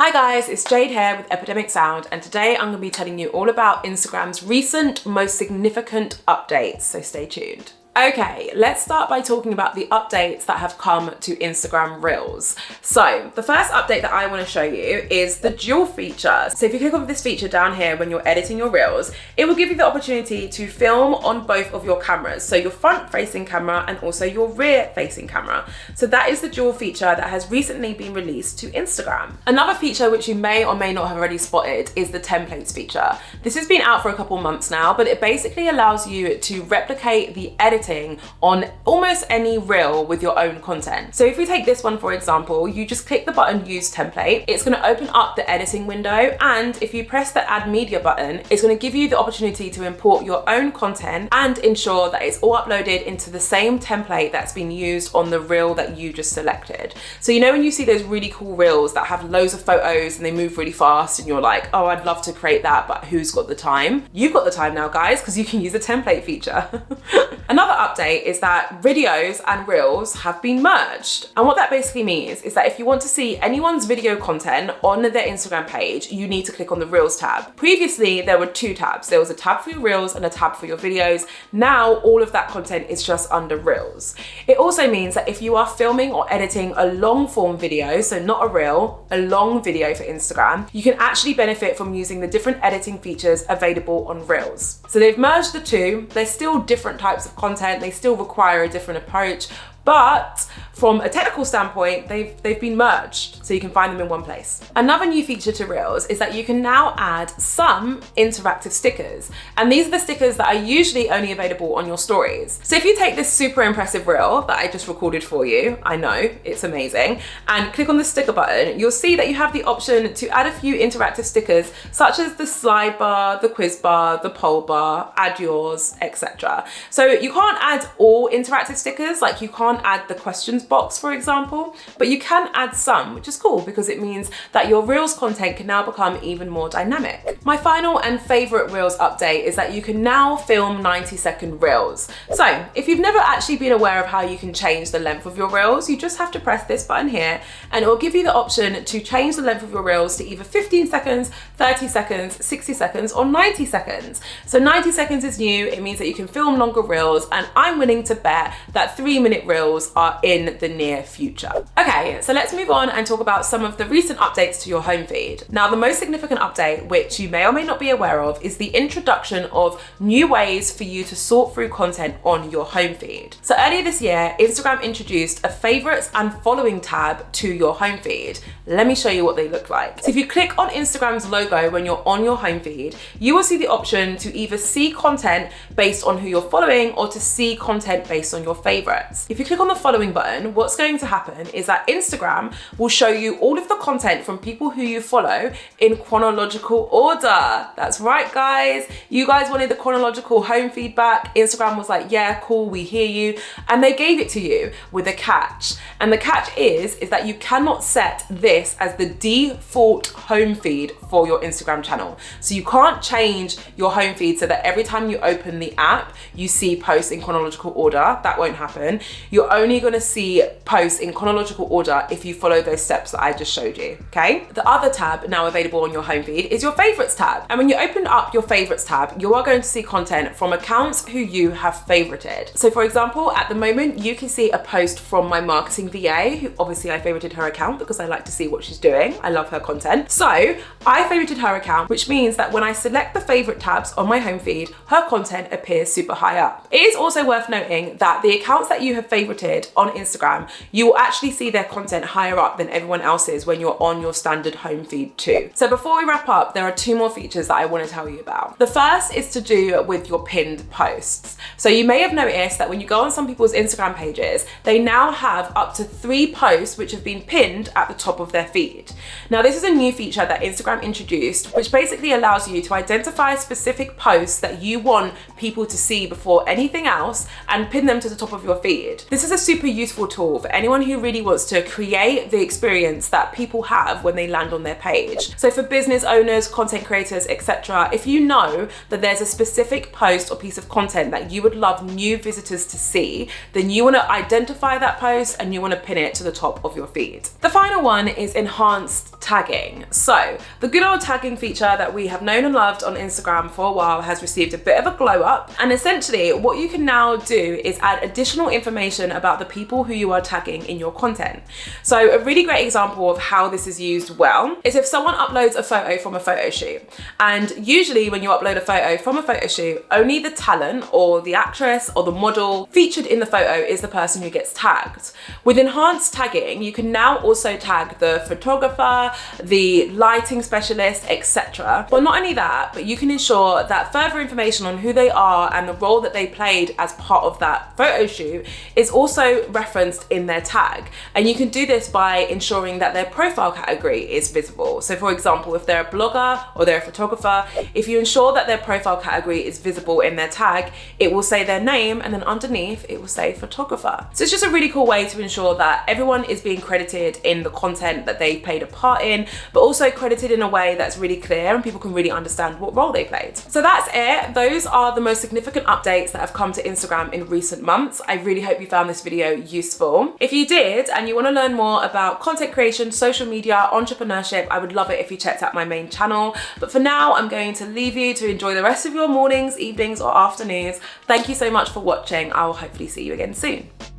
Hi guys, it's Jade here with Epidemic Sound, and today I'm going to be telling you all about Instagram's recent most significant updates, so stay tuned. Okay, let's start by talking about the updates that have come to Instagram Reels. So the first update that I want to show you is the dual feature. So if you click on this feature down here when you're editing your Reels, it will give you the opportunity to film on both of your cameras. So your front facing camera and also your rear facing camera. So that is the dual feature that has recently been released to Instagram. Another feature which you may or may not have already spotted is the templates feature. This has been out for a couple months now, but it basically allows you to replicate the editing on almost any reel with your own content. So if we take this one for example, you just click the button use template, it's going to open up the editing window, and if you press the add media button, it's going to give you the opportunity to import your own content and ensure that it's all uploaded into the same template that's been used on the reel that you just selected. So you know when you see those really cool reels that have loads of photos and they move really fast and you're like, oh, I'd love to create that, but who's got the time? You've got the time now, guys, because you can use the template feature. Another update is that videos and reels have been merged. And what that basically means is that if you want to see anyone's video content on their Instagram page, you need to click on the Reels tab. Previously, there were two tabs. There was a tab for your reels and a tab for your videos. Now, all of that content is just under Reels. It also means that if you are filming or editing a long form video, so not a reel, a long video for Instagram, you can actually benefit from using the different editing features available on Reels. So they've merged the two. They're still different types of content. They still require a different approach, but from a technical standpoint, they've been merged, so you can find them in one place. Another new feature to Reels is that you can now add some interactive stickers, and these are the stickers that are usually only available on your stories. So if you take this super impressive reel that I just recorded for you, I know, it's amazing, and click on the sticker button, you'll see that you have the option to add a few interactive stickers, such as the slide bar, the quiz bar, the poll bar, add yours, etc. So you can't add all interactive stickers, like you can't add the questions box, for example, but you can add some, which is cool because it means that your Reels content can now become even more dynamic. My final and favorite Reels update is that you can now film 90-second Reels. So if you've never actually been aware of how you can change the length of your Reels, you just have to press this button here and it will give you the option to change the length of your Reels to either 15 seconds, 30 seconds, 60 seconds, or 90 seconds. So 90 seconds is new. It means that you can film longer Reels, and I'm willing to bet that 3-minute Reels are in the near future. Okay, so let's move on and talk about some of the recent updates to your home feed. Now, the most significant update, which you may or may not be aware of, is the introduction of new ways for you to sort through content on your home feed. So earlier this year, Instagram introduced a favorites and following tab to your home feed. Let me show you what they look like. So if you click on Instagram's logo when you're on your home feed, you will see the option to either see content based on who you're following or to see content based on your favorites. If you click on the following button, what's going to happen is that Instagram will show you all of the content from people who you follow in chronological order. That's right, guys. You guys wanted the chronological home feedback. Instagram was like, yeah, cool, we hear you. And they gave it to you with a catch. And the catch is that you cannot set this as the default home feed for your Instagram channel. So you can't change your home feed so that every time you open the app, you see posts in chronological order. That won't happen. You're only going to see posts in chronological order if you follow those steps that I just showed you, okay? The other tab now available on your home feed is your favorites tab. And when you open up your favorites tab, you are going to see content from accounts who you have favorited. So for example, at the moment, you can see a post from my marketing VA, who obviously I favorited her account because I like to see what she's doing. I love her content. So I favorited her account, which means that when I select the favorite tabs on my home feed, her content appears super high up. It is also worth noting that the accounts that you have favorited on Instagram, you will actually see their content higher up than everyone else's when you're on your standard home feed too. So before we wrap up, there are two more features that I want to tell you about. The first is to do with your pinned posts. So you may have noticed that when you go on some people's Instagram pages, they now have up to 3 posts which have been pinned at the top of their feed. Now, this is a new feature that Instagram introduced, which basically allows you to identify specific posts that you want people to see before anything else and pin them to the top of your feed. This this is a super useful tool for anyone who really wants to create the experience that people have when they land on their page. So for business owners, content creators, etc., if you know that there's a specific post or piece of content that you would love new visitors to see, then you want to identify that post and you want to pin it to the top of your feed. The final one is enhanced tagging. So the good old tagging feature that we have known and loved on Instagram for a while has received a bit of a glow up, and essentially what you can now do is add additional information about the people who you are tagging in your content. So a really great example of how this is used well is if someone uploads a photo from a photo shoot, and usually when you upload a photo from a photo shoot, only the talent or the actress or the model featured in the photo is the person who gets tagged. With enhanced tagging, you can now also tag the photographer, the lighting specialist, etc. But not only that, but you can ensure that further information on who they are and the role that they played as part of that photo shoot is also referenced in their tag. And you can do this by ensuring that their profile category is visible. So for example, if they're a blogger or they're a photographer, if you ensure that their profile category is visible in their tag, it will say their name and then underneath it will say photographer. So it's just a really cool way to ensure that everyone is being credited in the content that they played a part in, but also credited in a way that's really clear and people can really understand what role they played. So that's it. Those are the most significant updates that have come to Instagram in recent months. I really hope you found this video useful. If you did and you want to learn more about content creation, social media, entrepreneurship, I would love it if you checked out my main channel. But for now, I'm going to leave you to enjoy the rest of your mornings, evenings, or afternoons. Thank you so much for watching. I will hopefully see you again soon.